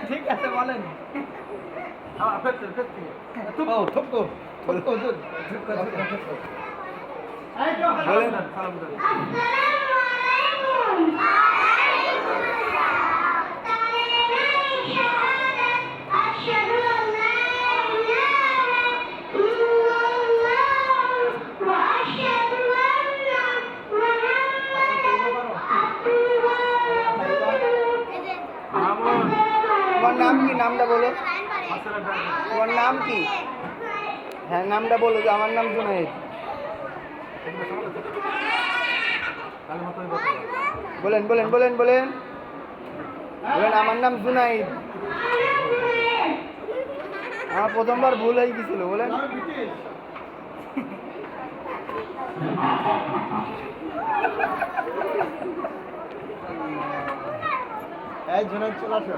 ঠিক আছে বলেন। তোমার নাম কি? নামটা বলো। তোমার নাম কি? হ্যাঁ নামটা বলো যে আমার নাম জুনায়েদ। বলেন বলেন বলেন বলেন বলেন আমার নাম জুনায়েদ। আমার প্রথমবার ভুল হয়ে গেছিল। বলেন এই জুনায়েদ চলে আসো।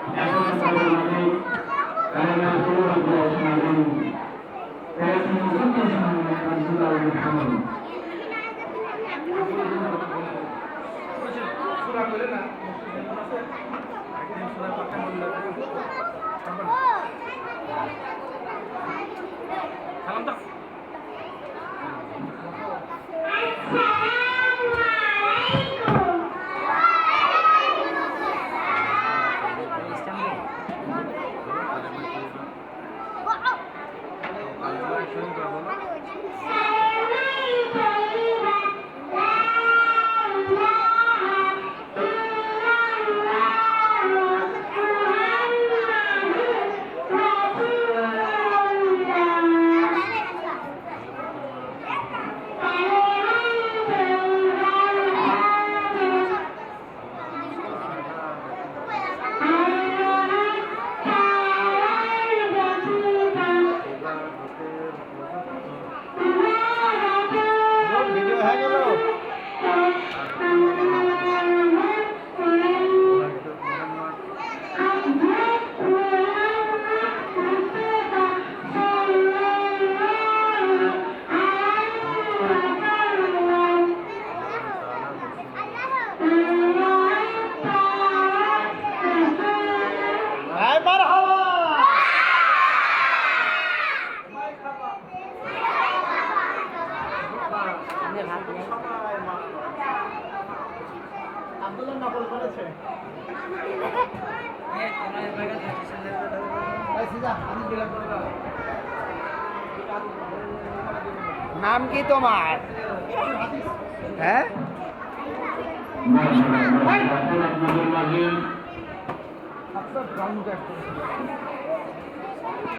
ভিডিও হয়ে গেল। আব্দুল্লাহ নকল করেছে। নাম কি তোমার? হ্যাঁ আচ্ছা